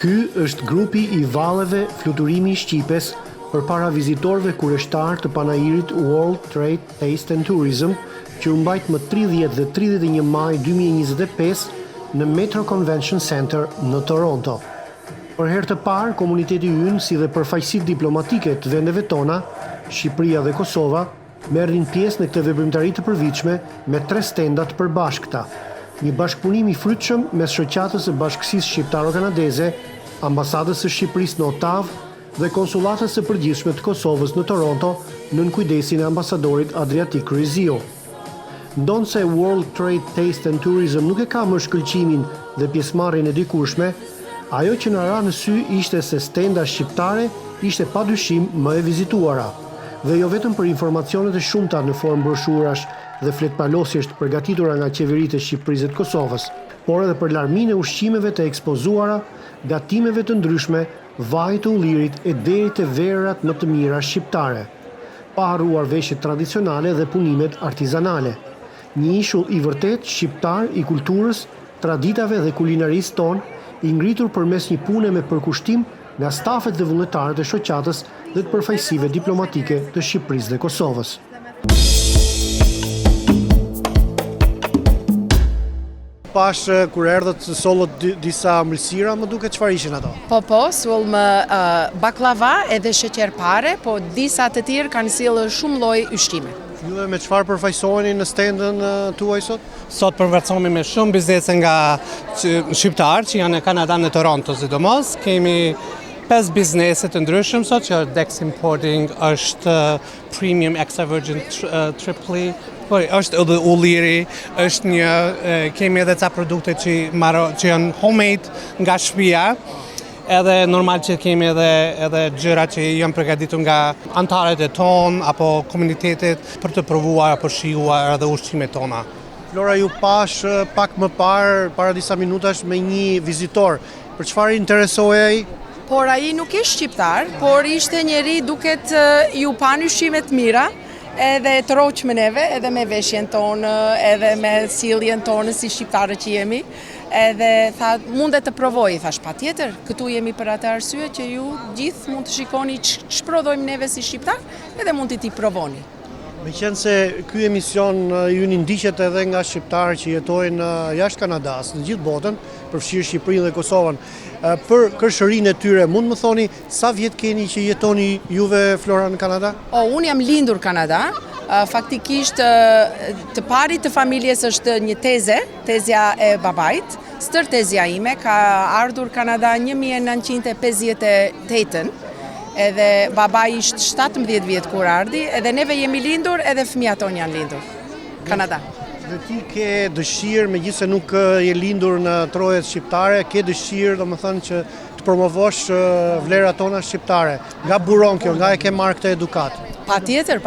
Ky është grupi i valleve Fluturimi i Shqipes përpara vizitorëve kureshtar të panairit World Trade Taste and Tourism, që u mbajt më 30 dhe 31 maj 2025 në Metro Convention Center në Toronto. Për herë të parë, komuniteti ynë, si dhe përfaqësitë diplomatike të vendeve tona, Shqipëria dhe Kosova, merrin pjesë në këtë veprimtari të përvitshme me 3 stenda të përbashkëta. Një bashkëpunim i frytshëm mes shoqatës së Bashkësisë Shqiptaro-Kanadeze, Ambasadës së Shqipërisë në Ottavë dhe Konsullatës së Përgjithshme të Kosovës në Toronto nën kujdesin e ambasadorit Adriatik Kryzio. Ndonse World Trade Taste and Tourism nuk e ka më shkëlqimin dhe pjesëmarrjen e dikurshme, ajo që na ra në sy ishte se stenda shqiptare ishte padyshim më e vizituara. Dhe jo vetëm për informacionet e shumta në formë broshurash dhe fletpalosjesh të përgatitura nga qeveritë e Shqipërisë dhe të Kosovës, por edhe për larminë e ushqimeve të ekspozuara, gatimeve të ndryshme, vaj të ullirit e deri te verrat më të mira shqiptare, pa harruar veshjet tradicionale dhe punimet artizanale. Një ishull i vërtet shqiptar i kulturës, traditave dhe kulinarisë tonë, i ngritur përmes një pune me përkushtim nga stafet dhe vullnetarët e shoqatës dhe të përfaqësive diplomatike të Shqipërisë dhe Kosovës. Pash kur erdhët sollët disa ëmbëlsira, më duket çfarë ishin ato? Po, sull më baklava edhe sheqerpare, po disa të tjerë kanë sjellë shumë lloj ushqime. Juve me çfarë përfaqësoheni në stendën tuaj sot? Sot përfaqësohemi me shumë biznese nga shqiptar që janë në Kanada, në Toronto sidomos. Kemi 5 biznese të ndryshëm sot, që Dex Importing, është Premium Extra Virgin Tripoli, është edhe ulliri, është kemi edhe ca produkte që janë homemade nga shtëpia. Edhe normal që kemi edhe gjëra që janë përgatitur nga antarët e tonë apo komunitetet për të provuar apo shijuar edhe ushqimet tona. Flora, ju pash pak më parë, para disa minutash, me një vizitor. Për çfarë interesoi ai? Por ai nuk ishte shqiptar, por ishte njeri duket ju pan ushqimet mira, edhe të roq me neve, edhe me veshjen tonë, edhe me sjelljen tonë si shqiptarë që jemi. Edhe tha, mundet të provoj, thash patjetër, këtu jemi për atë arsye që ju gjithë mund të shikoni që prodhojmë neve si shqiptar, edhe mund t'i provoni. Meqense ky emision ju ndiqet edhe nga shqiptarë që jetojnë jashtë Kanadas, në gjithë botën, përfshirë Shqipërinë dhe Kosovën, për kërshërinë e tyre, mund më thoni sa vjet keni që jetoni juve, Flora, në Kanada? Unë jam lindur Kanada. Faktikisht të parit të familjes është një tezja e babait, stërtezja ime ka ardhur Kanada 1958, edhe babai ishte 17 vjet kur ardhi, edhe neve jemi lindur edhe fëmijët tonë janë lindur Kanada. Dhe ti ke dëshirë, megjithëse nuk je lindur në trojet shqiptare, ke dëshirë, domethënë, që të promovosh vlerat tona shqiptare. Nga buron kjo, nga e ke marrë këtë edukat? Patjetër.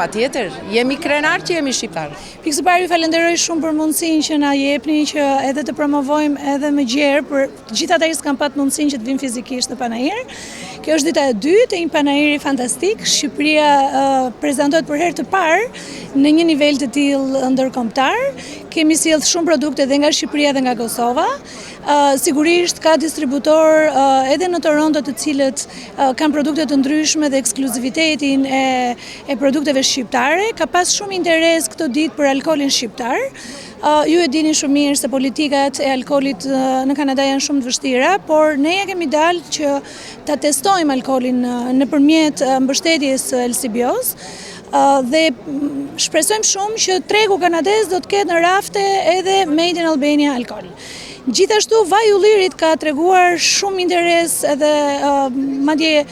Jemi krenar që jemi shqiptar. Pikësisht ju falenderoj shumë për mundësinë që na jepni që edhe të promovojmë edhe më gjerë për të gjithë ata që s'kan pat mundësinë që të vinë fizikisht në Panajir. Kjo është dita e dytë e një panajiri fantastik. Shqipëria prezantohet për herë të parë në një nivel të tillë ndërkombëtar. Kemi sjellë shumë produkte edhe nga Shqipëria dhe nga Kosova. Sigurisht ka distributor edhe në Toronto të cilët kanë produkte të ndryshme dhe ekskluzivitetin e produkteve shqiptare. Ka pas shumë interes këto ditë për alkoolin shqiptar. Ju e dini shumë mirë se politikat e alkoolit në Kanada janë shumë të vështira, por ne ja kemi dalë që ta testojmë alkoolin nëpërmjet mbështetjes LCBO-s. Dhe shpresojmë shumë që tregu kanadez do të ketë në rafte edhe Made in Albania alkool. Gjithashtu vaj ullirit ka treguar shumë interes edhe madje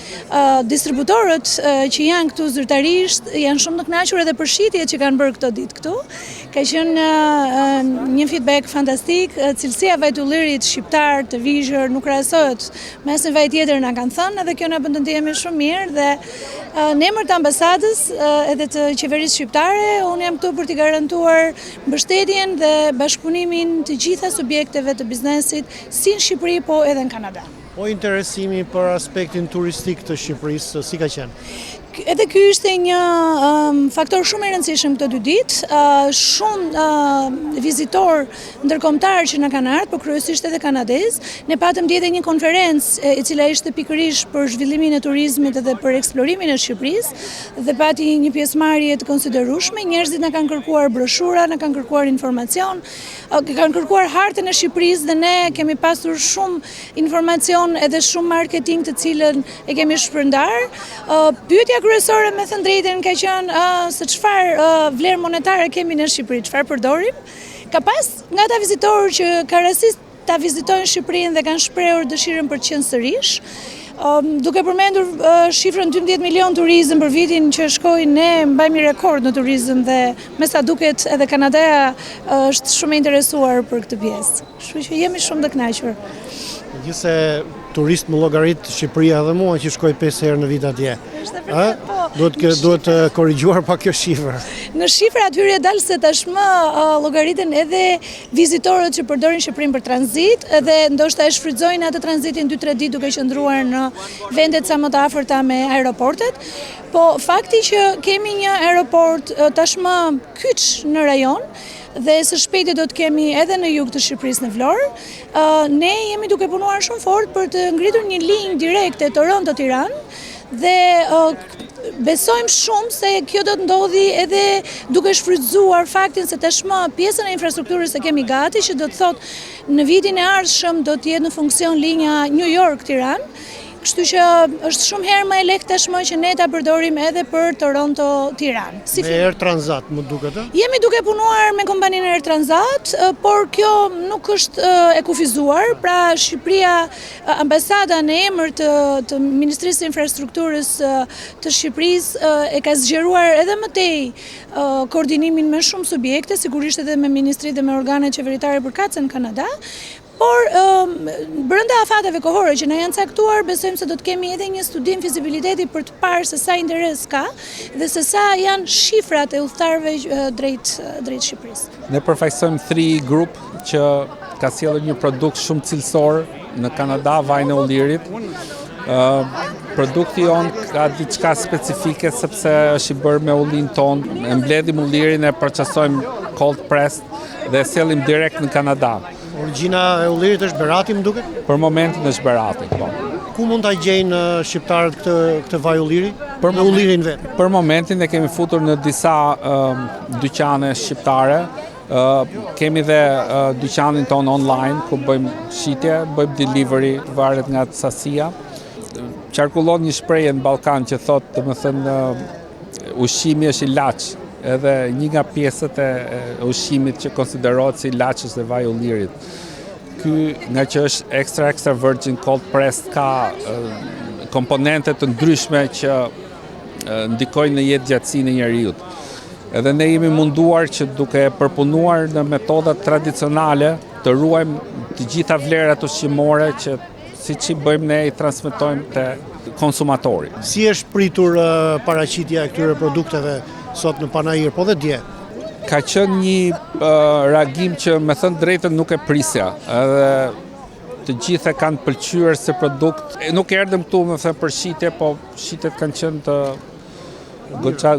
distributorët që janë këtu zyrtarisht janë shumë të kënaqur edhe për shitjet që kanë bërë këto ditë këtu. Ka qenë një feedback fantastik, cilësia vajt ullirit shqiptar të vizhër nuk krahasohet me asnjë vaj tjetër na kanë thënë, edhe kjo na bën të ndjehemi shumë mirë dhe në emër të ambasadës edhe të qeverisë shqiptare, unë jam këtu për t'i garantuar mbështetjen dhe bashkëpunimin të gjitha subjekteve të biznesit si në Shqipëri po edhe në Kanada. Po interesimi për aspektin turistik të Shqipërisë si ka qenë? Edhe ky ishte një faktor shumë i rëndësishëm këto 2 ditë. Shumë vizitor ndërkombëtar që na kanë ardhur, por kryesisht edhe kanadez. Ne patëm dje një konferencë e cila ishte pikërisht për zhvillimin e turizmit dhe për eksplorimin e Shqipërisë dhe pati një pjesëmarrje të konsiderueshme. Njerëzit na kanë kërkuar broshura, na kanë kërkuar informacion, kanë kërkuar hartën e Shqipërisë dhe ne kemi pasur shumë informacion edhe shumë marketing të cilën e kemi shpërndar. Pyetja kryesore me thënë drejtën ka qenë se çfarë vlerë monetare kemi në Shqipëri, çfarë përdorim. Ka pas nga ata vizitorë që ka rastis ta vizitojnë Shqipërinë dhe kanë shprehur dëshirën për të qenë sërish. Duke përmendur shifrën 12 milion turizëm për vitin që shkoi, ne mbajmë rekord në turizëm dhe me sa duket edhe Kanada është shumë e interesuar për këtë pjesë. Kështu që jemi shumë të kënaqur. Megjithëse turist më llogarit Shqipëria edhe mua që shkoj 5 herë në vit atje. Duhet të korrigjuar pak kjo shifër. Në shifrat hyrje dalë se tashmë llogariten edhe vizitorët që përdorin Shqipërinë për tranzit dhe ndoshta e shfrytëzojnë atë tranzitin 2-3 ditë duke qëndruar në vendet sa më të afërta me aeroportet. Po fakti që kemi një aeroport tashmë kyç në rajon dhe së shpejti do të kemi edhe në jug të Shqipërisë në Vlorë, ne jemi duke punuar shumë fort për të ngritur një linjë direkte Toronto-Tiranë dhe besojmë shumë se kjo do të ndodhi edhe duke shfrytëzuar faktin se tashmë pjesën e infrastrukturës e kemi gati, që do të thotë në vitin e ardhshëm do të jetë në funksion linja New York-Tiranë. Kështu që është shumë herë më e lehtë tashmë që ne ta përdorim edhe për Toronto-Tiranë. Me Air Transat, më duket ë? Jemi duke punuar me kompaninë Air Transat, por kjo nuk është e kufizuar. Pra Shqipëria, ambasada në emër të Ministrisë së Infrastrukturës të Shqipërisë e ka zgjeruar edhe më tej koordinimin me shumë subjekte, sigurisht edhe me ministri dhe me organet qeveritare përkatëse në Kanada. Por brenda afateve kohore që na janë caktuar, besojmë se do të kemi edhe një studim fizibiliteti për të parë se sa interes ka dhe se sa janë shifrat e udhëtarëve drejt Shqipërisë. Ne përfaqësojmë 3 grup që ka sjellur një produkt shumë cilësor në Kanada, vajin e ullirit. Produkti jon ka diçka specifike sepse është i bërë me ullin ton. E mbledhim ullirin, e procesojmë cold pressed dhe e sjellim direkt në Kanada. Origjina e ullirit është Berati, më duket? Për momentin është Berati, po. Ku mund ta gjejnë shqiptarët këtë vaj ulliri? Për ullirin vetë. Për momentin e kemi futur në disa dyqane shqiptare. Kemi dhe dyqanin ton online ku bëjmë shitje, bëjmë delivery, varet nga sasia. Qarkullon një shprehje në Ballkan që thotë, domethënë, ushqimi është ilaç. Edhe një nga pjesët e ushqimit që konsiderohet si ilaç është vaj ullirit. Ky, nga që është extra virgin cold pressed, ka komponente të ndryshme që ndikojnë në jetë gjatësinë e njeriut. Edhe ne jemi munduar që duke përpunuar në metodat tradicionale të ruajmë të gjitha vlerat ushqimore që siç i bëjmë ne i transmetojmë te konsumatori. Si është pritur paraqitja e këtyre produkteve sot në Panajir, po dhe dje? Ka qenë një reagim që me thënë drejtën nuk e prisja. Edhe të gjithë kanë pëlqyer se produkt. Nuk erdhëm këtu me thënë për shitje, po shitjet kanë qenë të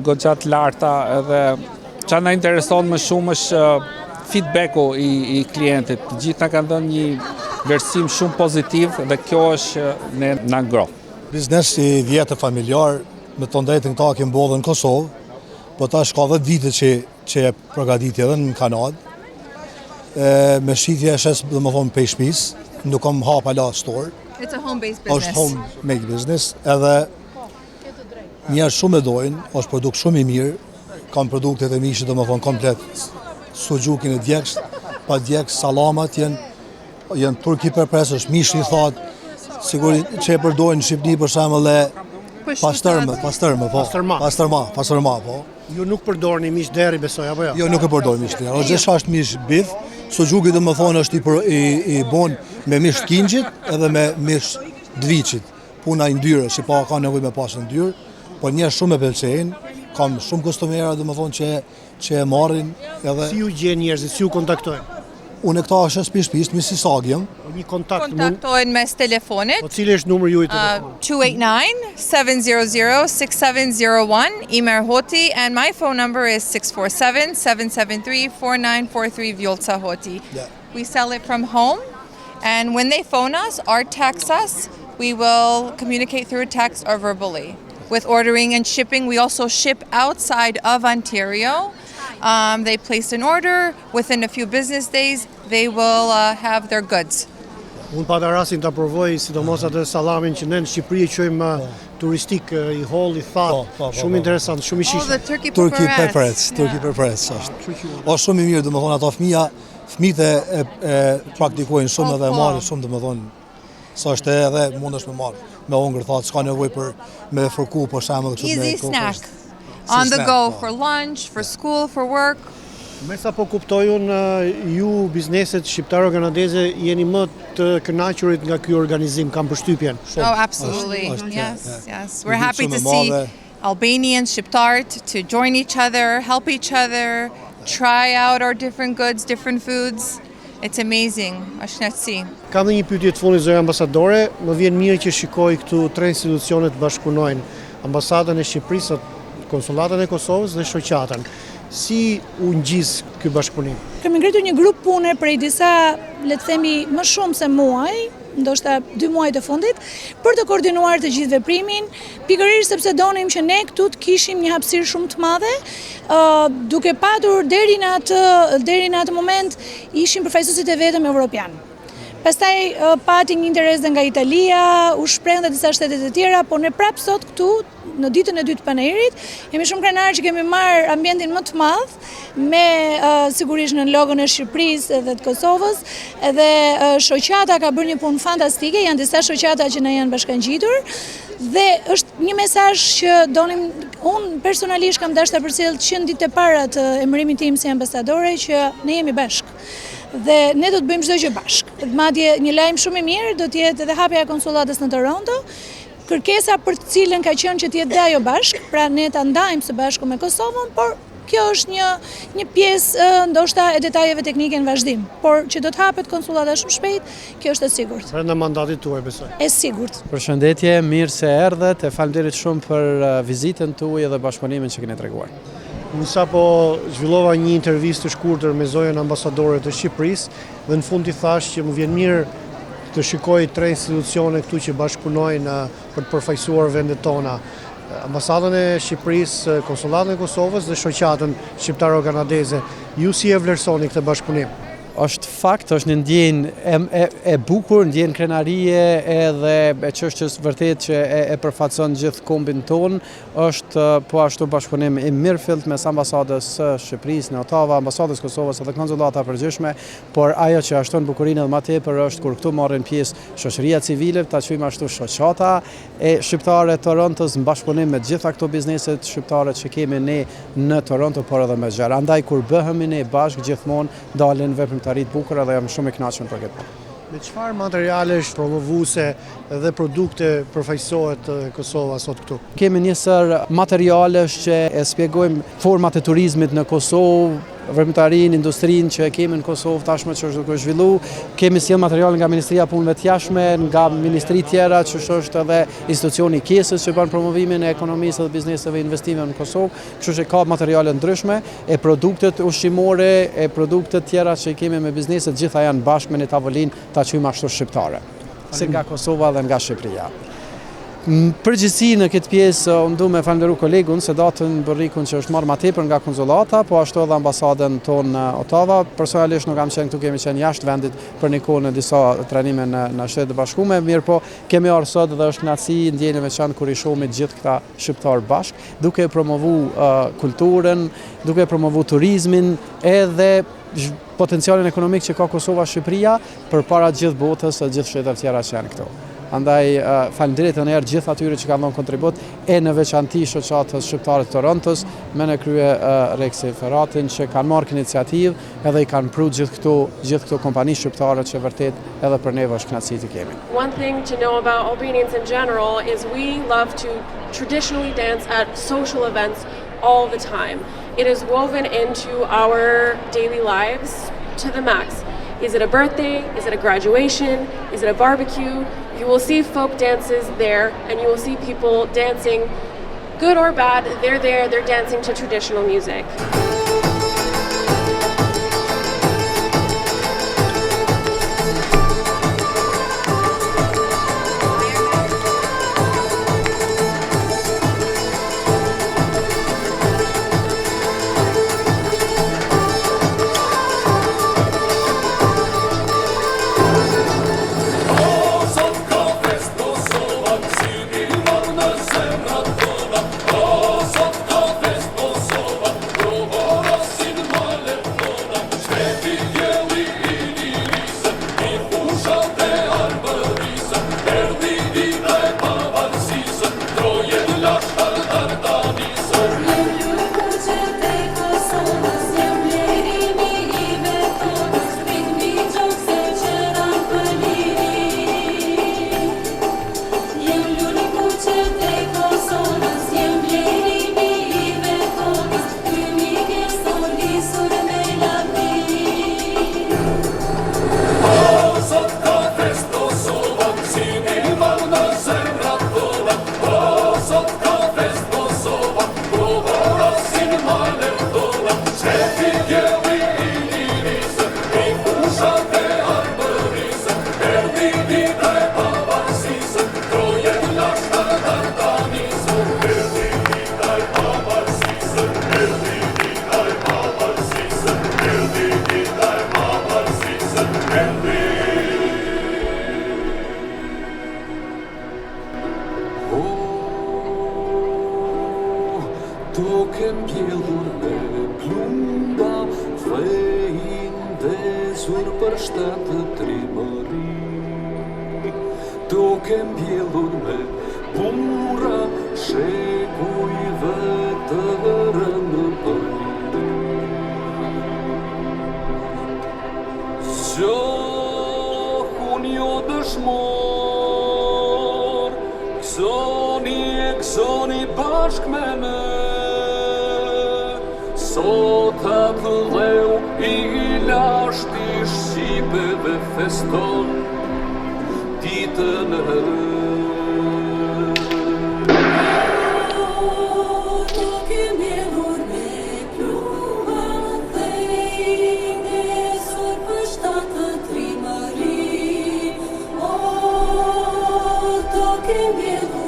goxha të larta, edhe çfarë na intereson më shumë është feedbacku i klientit. Të gjithë na kanë dhënë një vlerësim shumë pozitiv dhe kjo është ne na ngroh. Biznesi i vjetë familjar, me të drejtën këta kemi bollë në Kosovë, po tash ka 10 vite që e përgatitje edhe në Kanadë. Me shitje e shes, dhe më thonë, pej shpis, nuk kam hap ala store. It's a home-based business. Është home-made business, edhe njerë shumë e dojnë, është produkt shumë i mirë, kam produktet e mishë, dhe më thonë, komplet suxhukin e djekës, pa djekës, salamat janë turki përpres, është mishë i thatë, sigur që e përdojnë në Shqipni për shembull e pastërma, po. Ju nuk përdorni mish deri, besoj, apo jo? Jo, nuk e përdor mish deri. Gjithashtu është mish bif, suxhuki domethënë është i bon me mish të kingjit edhe me mish dviçit. Puna i ndyrë, si pa ka nevojë me pasë ndyrë, por njerëz shumë e pëlqejnë, kam shumë kustomera domethënë që e marrin edhe. Si ju gjen njerëzit, si ju kontaktojnë? Unë e këta është shpish Mississauga. Një kontakt mund. Kontaktojnë mes telefonit. Po cili është numri juaj telefon? 289-700-6701, Imer Hoti, and my phone number is 647-773-4943, Vjolca Hoti. Yeah. We sell it from home, and when they phone us or text us, we will communicate through text or verbally. With ordering and shipping, we also ship outside of Ontario. They place an order, within a few business days, they will have their goods. Unë pata rastin të provoj, sidomos atë sallamin që ne në Shqipëri e quajmë turistik, i holl, i thatë, shumë interesant, shumë i Oh, shishëm. the turkey Turkey pepperettes. pepperettes, Turkey pepperettes është. Është shumë i mirë, domethënë ato fëmijët e praktikojnë shumë edhe marrin shumë domethënë. Sa është edhe mundesh me marr me hongër thatë, s'ka nevojë për me fërku për shembull kështu me Easy kokë, snack. është- On the snack, go po. for lunch, for school, for work. Me sa po kuptoj unë, ju bizneset shqiptaro-kanadeze jeni më të kënaqurit nga ky organizim, kam përshtypjen. Oh, absolutely. është- Yes, yeah. yes. We're happy to Shumë e see madhe. Albanians, Shqiptarët to join each other, help each other, try out our different goods, different foods. It's amazing. Është knatësi. Kam dhe një pyetje të fundit, zotëria ambasadore, më vjen mirë që shikoj këtu tre institucione të bashkëpunojnë, ambasadën e Shqipërisë, konsulatën e Kosovës dhe shoqatën. Si u ngjis ky bashkëpunim? Kemi ngritur një grup pune prej disa, le të themi, më shumë se muaj, ndoshta 2 muaj të fundit, për të koordinuar të gjithë veprimin, pikërisht sepse donim që ne këtu të kishim një hapësirë shumë të madhe, duke patur deri në atë moment ishim përfaqësuesit e vetëm evropian. Pastaj pati një interes dhe nga Italia, u shprehën dhe disa shtetet e tjera, por ne prapë sot këtu, në ditën e dytë të panairit, jemi shumë krenar që kemi marrë ambientin më të madh, me sigurisht në logon e Shqipërisë dhe të Kosovës, edhe shoqata ka bërë një punë fantastike, janë disa shoqata që na janë bashkangjitur, dhe është një mesazh që donim, unë personalisht kam dashur ta përcjell që në ditët e para të emërimit tim si ambasadore që ne jemi bashkë. Dhe ne do të bëjmë çdo gjë bashkë. Madje një lajm shumë i mirë do të jetë edhe hapja e konsullatës në Toronto, kërkesa për të cilën ka qenë që të jetë dhe ajo bashkë, pra ne ta ndajmë së bashku me Kosovën, por kjo është një pjesë ndoshta e detajeve teknike në vazhdim, por që do të hapet konsullata shumë shpejt, kjo është e sigurt. Brenda mandatit tuaj besoj. E sigurt. Përshëndetje, mirë se erdhët, e faleminderit shumë për vizitën tuaj dhe bashkëpunimin që keni treguar. Unë sapo zhvillova një intervistë të shkurtër me zonjën ambasadore të Shqipërisë dhe në fund i thash që më vjen mirë të shikoj tre institucione këtu që bashkëpunojnë për të përfaqësuar vendet tona. Ambasadën e Shqipërisë, konsullatën e Kosovës dhe shoqatën shqiptaro-kanadeze. Ju si e vlerësoni këtë bashkëpunim? Është fakt, është një ndjenjë e bukur, ndjenjë krenarie edhe e çështjes vërtet që e përfaqëson gjithë kombin ton, është po ashtu bashkëpunim i mirëfillt mes ambasadës së Shqipërisë në Ottawa, ambasadës Kosovës dhe konsullata përgjithshme, por ajo që ashton bukurinë edhe më tepër është kur këtu marrin pjesë shoqëria civile, ta quajmë ashtu shoqata e shqiptare të Torontos në bashkëpunim me gjitha këto bizneset shqiptare që kemi ne në Toronto, por edhe me zgjer. Andaj kur bëhemi ne bashkë gjithmonë dalin veprimtaritë bukura dhe jam shumë i kënaqur për këtë. Me çfarë materialesh promovuese dhe produkte përfaqësohet Kosova sot këtu? Kemi njësër materialesh që e spjegojmë format e turizmit në Kosovë, veprimtarinë, industrinë që kemi në Kosovë tashmë që është duke zhvillu. Kemi sjell materiale nga Ministria e Punëve të Jashtme, nga ministri tjera që është edhe institucioni Kesës që bën promovimin e ekonomisë dhe bizneseve investive në Kosovë. Kështu që ka materiale ndryshme, e produktet ushqimore, e produktet tjera që kemi me bizneset, gjitha janë bashkë me një tavolinë ta quajmë ashtu shqiptare, si nga Kosova dhe nga Shqipëria. Përgjithësi në këtë pjesë unë du me falenderu kolegun se datën Bërrikun që është marrë ma tepër nga konsullata, po ashtu edhe ambasadën tonë në Ottawa. Personalisht nuk kam qenë këtu, kemi qenë jashtë vendit për një kohë në disa trajnime në Shtetet e Bashkuara, mirë po kemi ardhur sot dhe është kënaqësi ndjenjë e veçantë kur i shohim gjithë këta shqiptar bashkë, duke promovu kulturën, duke promovu turizmin edhe potencialin ekonomik që ka Kosova Shqipëria përpara gjithë botës e gjithë shtetet tjera që janë këtu. Andaj faleminderit edhe një herë gjithë atyre që kanë dhënë kontribut e në veçanti shoqatës shqiptare të Torontos me në krye Reksi Ferratin që kanë marrë iniciativë edhe i kanë pru gjithë këto kompani shqiptare që vërtet edhe për neve është kënaqësi të kemi. One thing to know about Albanians in general is we love to traditionally dance at social events all the time. It is woven into our daily lives to the max. Is it a birthday? Is it a graduation? Is it a barbecue? You will see folk dances there, and you will see people dancing, good or bad. They're there, they're dancing to traditional music. Duke mbjellur me plumba, vejin ndezur për shtatë trimëri. Duke mbjellur me bura, shekujve të rënë për liri. Gjohun jo dëshmor, gëzoni bashk me ne. Sot atë dheu I lashti shqipeve feston ditën e rë. Duke mbjellur me plumba, vejin ndezur për shtatë trimëri. Duke mbjellur